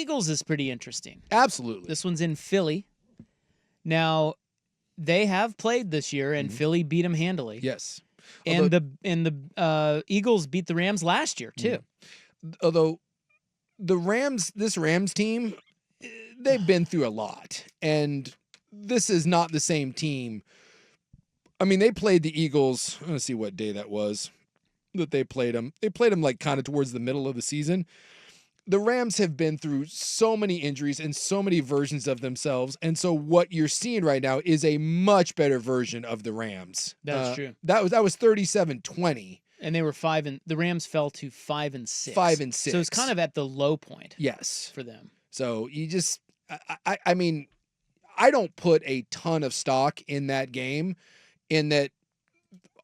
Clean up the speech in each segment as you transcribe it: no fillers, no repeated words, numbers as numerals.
Eagles is pretty interesting. Absolutely. This one's in Philly. Now, they have played this year, and Philly beat them handily. Yes. And the Eagles beat the Rams last year, too. Although this Rams team, they've been through a lot. And this is not the same team. I mean, they played the Eagles. Let's see what day that was that they played them. They played them like kind of towards the middle of the season. The Rams have been through so many injuries and so many versions of themselves. And so what you're seeing right now is a much better version of the Rams. That's true. That was 37-20. And they were the Rams fell to 5-6. 5-6. So it's kind of at the low point. Yes. For them. So you just, I mean, I don't put a ton of stock in that game, in that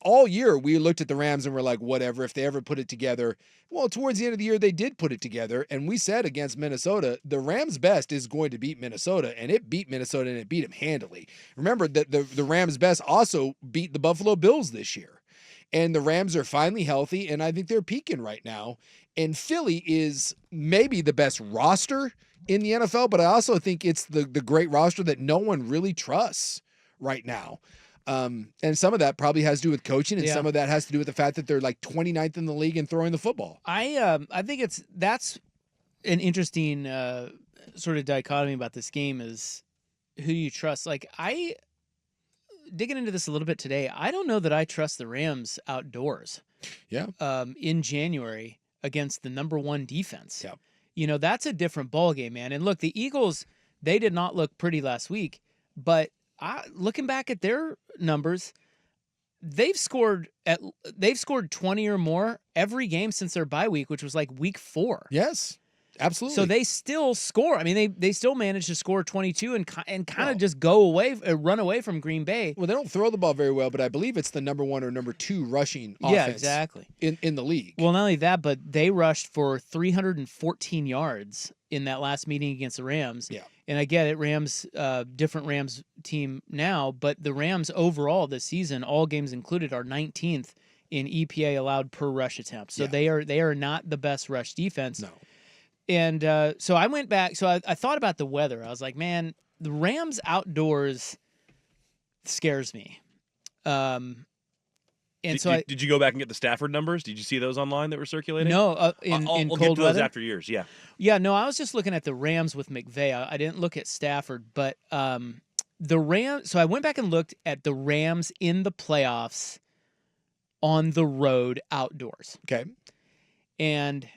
all year we looked at the Rams and we're like, whatever, if they ever put it together. Well, towards the end of the year, they did put it together. And we said against Minnesota, the Rams' best is going to beat Minnesota. And it beat Minnesota, and it beat them handily. Remember that the Rams' best also beat the Buffalo Bills this year. And the Rams are finally healthy, and I think they're peaking right now. And Philly is maybe the best roster in the NFL, but I also think it's the great roster that no one really trusts right now. And some of that probably has to do with coaching, and some of that has to do with the fact that they're like 29th in the league in throwing the football. I think that's an interesting sort of dichotomy about this game is who do you trust? Like, digging into this a little bit today, I don't know that I trust the Rams outdoors. Yeah. In January against the number 1 defense. Yeah. You know, that's a different ballgame, man. And look, the Eagles, they did not look pretty last week, but looking back at their numbers, they've scored 20 or more every game since their bye week, which was like week 4. Yes. Absolutely. So they still score. I mean, they still managed to score 22 and kind of just run away from Green Bay. Well, they don't throw the ball very well, but I believe it's the number 1 or number 2 rushing offense. Yeah, exactly. In the league. Well, not only that, but they rushed for 314 yards in that last meeting against the Rams. Yeah. And I get it, different Rams team now, but the Rams overall this season, all games included, are 19th in EPA allowed per rush attempt. So they are not the best rush defense. No. And so I went back. So I thought about the weather. I was like, man, the Rams outdoors scares me. Did you go back and get the Stafford numbers? Did you see those online that were circulating? No, in I'll cold get to weather? those after years, yeah. Yeah, no, I was just looking at the Rams with McVay. I didn't look at Stafford, but the Rams. So I went back and looked at the Rams in the playoffs on the road outdoors. Okay. And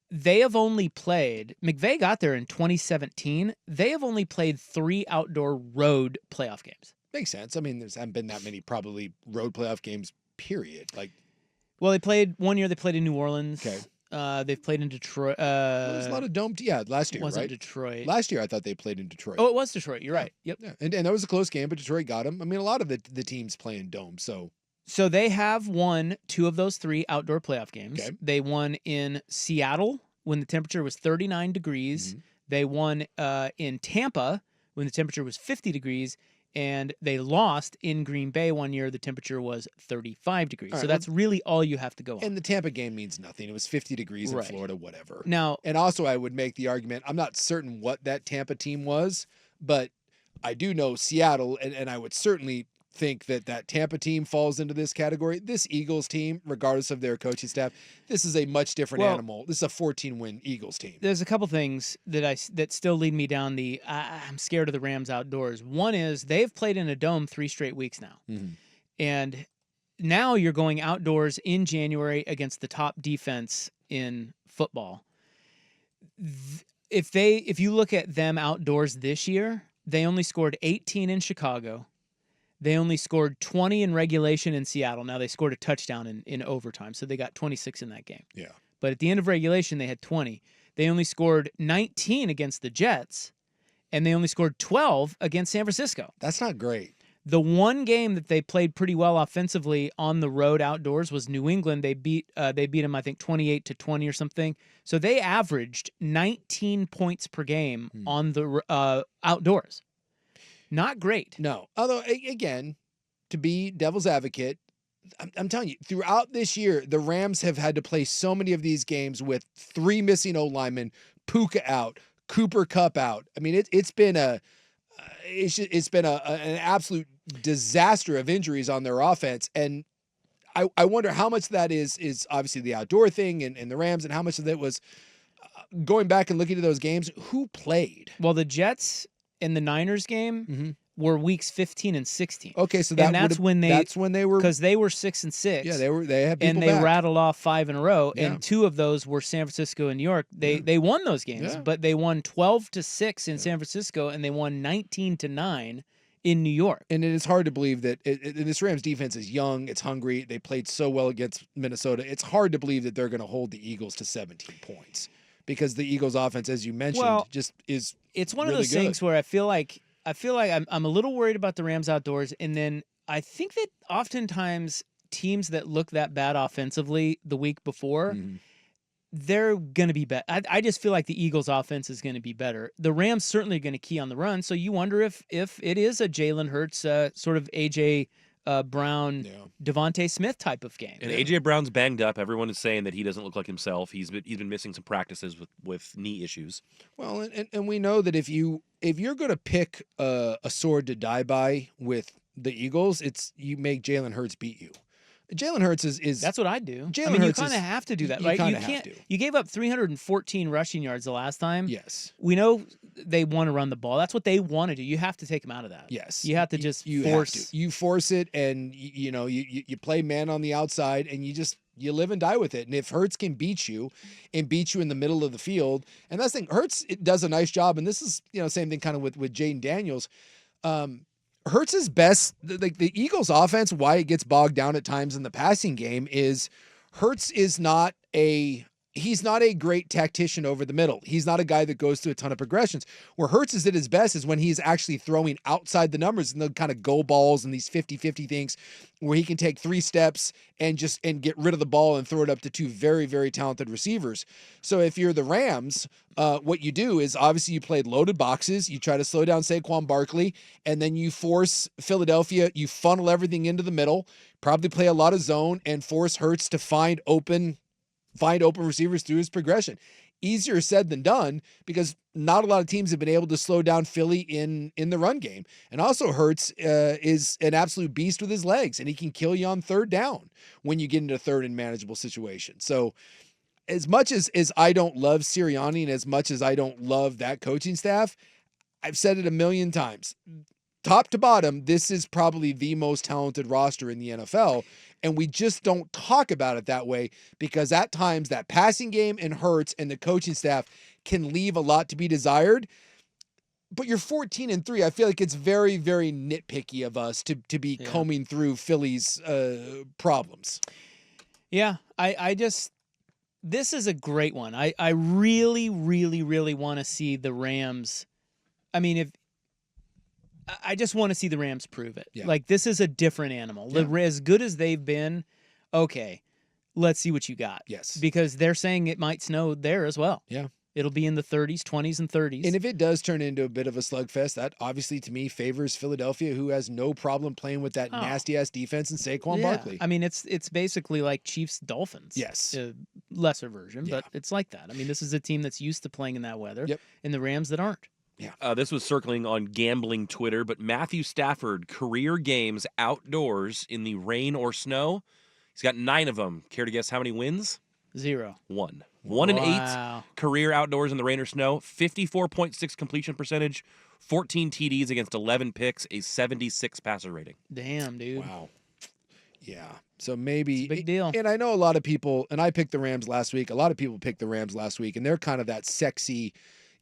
they have only played, McVay got there in 2017. They have only played 3 outdoor road playoff games. Makes sense. I mean, there haven't been that many probably road playoff games, period. Well, they played one year. They played in New Orleans. Okay. They've played in Detroit. There's a lot of dome. Yeah, last year, wasn't right? Detroit. Last year, I thought they played in Detroit. Oh, it was Detroit. You're right. Yep. Yeah. And that was a close game, but Detroit got them. I mean, a lot of the teams play in dome, so. So they have won 2 of those 3 outdoor playoff games. Okay. They won in Seattle when the temperature was 39 degrees. Mm-hmm. They won in Tampa when the temperature was 50 degrees. And they lost in Green Bay one year. The temperature was 35 degrees. Right, so that's really all you have to go on. And the Tampa game means nothing. It was 50 degrees in Florida, whatever. Now, and also I would make the argument, I'm not certain what that Tampa team was, but I do know Seattle, and I would certainly think that Tampa team falls into this category. This Eagles team, regardless of their coaching staff, this is a much different animal. This is a 14-win Eagles team. There's a couple things that still lead me down the I'm scared of the Rams outdoors. One is they've played in a dome 3 straight weeks now. Mm-hmm. And now you're going outdoors in January against the top defense in football. If you look at them outdoors this year, they only scored 18 in Chicago. They only scored 20 in regulation in Seattle. Now, they scored a touchdown in overtime, so they got 26 in that game. Yeah. But at the end of regulation, they had 20. They only scored 19 against the Jets, and they only scored 12 against San Francisco. That's not great. The one game that they played pretty well offensively on the road outdoors was New England. They beat them, I think, 28-20 or something. So they averaged 19 points per game on the outdoors. Not great. No. Although, again, to be devil's advocate, I'm telling you, throughout this year, the Rams have had to play so many of these games with 3 missing O-linemen, Puka out, Cooper Cup out. I mean, it's been an absolute disaster of injuries on their offense, and I wonder how much of that is obviously the outdoor thing and the Rams, and how much of that was going back and looking at those games. Who played? Well, the Jets in the Niners game were weeks 15 and 16. Okay, so that's when they were, because they were 6 and 6. Yeah, they had people and they back. rattled off 5 in a row, Yeah. and 2 of those were San Francisco and New York. They won those games, Yeah. but they won 12-6 in San Francisco, and they won 19-9 in New York. And it is hard to believe that this Rams defense is young, it's hungry. They played so well against Minnesota. It's hard to believe that they're going to hold the Eagles to 17 points, because the Eagles offense, as you mentioned, just is. It's one really of those things where I feel like I'm a little worried about the Rams outdoors, and then I think that oftentimes teams that look that bad offensively the week before, they're going to be better. I just feel like the Eagles' offense is going to be better. The Rams certainly are going to key on the run, so you wonder if it is a Jalen Hurts sort of A.J. Brown, Devontae Smith type of game. And A.J. Brown's banged up. Everyone is saying that he doesn't look like himself. He's been missing some practices with knee issues. Well, and we know that if you're going to pick a sword to die by with the Eagles, it's you make Jalen Hurts beat you. Jalen Hurts is that's what I do. Jalen I mean, Hurts you kind of have to do that, you right? kinda You have can't. to. You gave up 314 rushing yards the last time. Yes. We know they want to run the ball. That's what they want to do. You have to take them out of that. Yes. You have to just you force. Have to. You force it, and you play man on the outside, and you live and die with it. And if Hurts can beat you in the middle of the field, and that's the thing, Hurts does a nice job, and this is same thing kind of with Jaden Daniels. Hurts is best. The Eagles' offense, why it gets bogged down at times in the passing game, is Hurts is not he's not a great tactician over the middle. He's not a guy that goes through a ton of progressions. Where Hurts is at his best is when he's actually throwing outside the numbers and the kind of go balls and these 50-50 things where he can take 3 steps and get rid of the ball and throw it up to 2 very, very talented receivers. So if you're the Rams, what you do is obviously you played loaded boxes. You try to slow down Saquon Barkley, and then you force Philadelphia. You funnel everything into the middle, probably play a lot of zone, and force Hurts to find open receivers through his progression. Easier said than done, because not a lot of teams have been able to slow down Philly in the run game. And also Hurts is an absolute beast with his legs, and he can kill you on third down when you get into third and manageable situations. So as much as I don't love Sirianni, and as much as I don't love that coaching staff, I've said it a million times. Top to bottom, this is probably the most talented roster in the NFL. And we just don't talk about it that way, because at times that passing game and Hurts and the coaching staff can leave a lot to be desired. But you're 14-3. I feel like it's very, very nitpicky of us to be combing through Philly's problems. Yeah, I just, this is a great one. I really, really, really want to see the Rams. I mean, I just want to see the Rams prove it. Yeah. Like, this is a different animal. Yeah. As good as they've been, okay, let's see what you got. Yes. Because they're saying it might snow there as well. Yeah. It'll be in the 30s, 20s, and 30s. And if it does turn into a bit of a slugfest, that obviously to me favors Philadelphia, who has no problem playing with that nasty-ass defense and Saquon Barkley. I mean, it's basically like Chiefs-Dolphins. Yes. Lesser version, but it's like that. I mean, this is a team that's used to playing in that weather, and the Rams that aren't. Yeah. This was circling on gambling Twitter, but Matthew Stafford, career games outdoors in the rain or snow. He's got 9 of them. Care to guess how many wins? 0. 1. 1 and 8 career outdoors in the rain or snow. 54.6 completion percentage. 14 TDs against 11 picks. A 76 passer rating. Damn, dude. Wow. Yeah. So maybe it's a big deal. And I know a lot of people, and I picked the Rams last week. A lot of people picked the Rams last week, and they're kind of that sexy,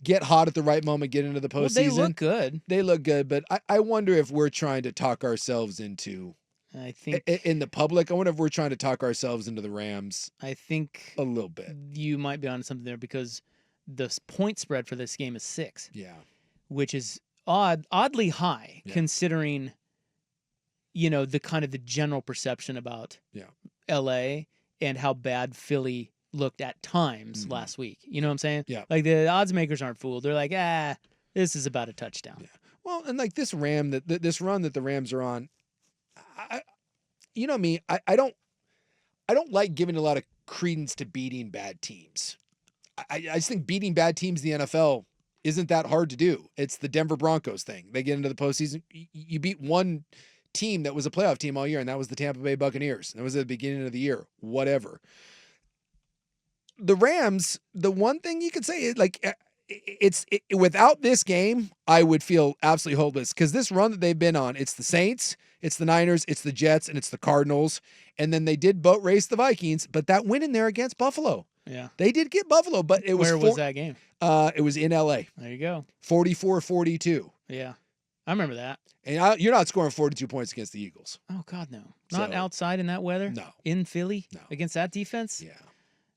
get hot at the right moment, get into the postseason. Well, they look good. They look good, but I wonder if we're trying to talk ourselves into, I think, in the public, I wonder if we're trying to talk ourselves into the Rams. I think a little bit. You might be onto something there, because the point spread for this game is 6. Yeah. Which is oddly high, considering, the kind of the general perception about LA and how bad Philly looked at times last week. You know what I'm saying? Yeah. Like, the odds makers aren't fooled. They're like, this is about a touchdown. Yeah. Well, and like this run that the Rams are on, I don't like giving a lot of credence to beating bad teams. I just think beating bad teams in the NFL isn't that hard to do. It's the Denver Broncos thing. They get into the postseason. You beat one team that was a playoff team all year, and that was the Tampa Bay Buccaneers. That was at the beginning of the year. Whatever. The Rams, the one thing you could say is like, without this game, I would feel absolutely hopeless because this run that they've been on, it's the Saints, it's the Niners, it's the Jets, and it's the Cardinals. And then they did boat race the Vikings, but that win in there against Buffalo. Yeah. They did get Buffalo, but it was Where was that game? It was in LA. There you go. 44-42. Yeah. I remember that. And you're not scoring 42 points against the Eagles. Oh, God, no. Not So- outside in that weather? No. In Philly? No. Against that defense? Yeah.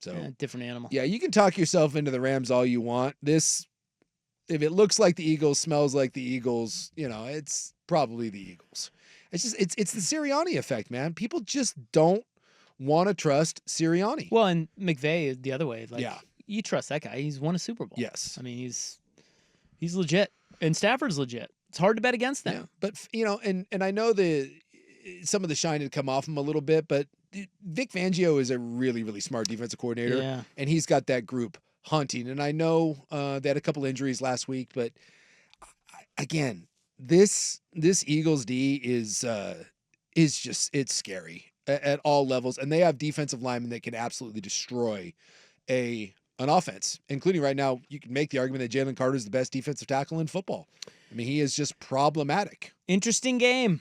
So Different animal. yeah, you can talk yourself into the Rams all you want. This, if it looks like the Eagles, smells like the Eagles, it's probably the Eagles. It's just it's the Sirianni effect, man. People just don't want to trust Sirianni. Well, and McVay is the other way. Like, Yeah. you trust that guy. He's won a Super Bowl. Yes. I mean, he's legit. And Stafford's legit. It's hard to bet against them. Yeah. But and I know some of the shine had come off him a little bit, but Vic Fangio is a really, really smart defensive coordinator. Yeah. And he's got that group hunting. And I know they had a couple injuries last week, but again, this Eagles D is just, it's scary at all levels. And they have defensive linemen that can absolutely destroy an offense, including right now, you can make the argument that Jalen Carter is the best defensive tackle in football. I mean, he is just problematic. Interesting game.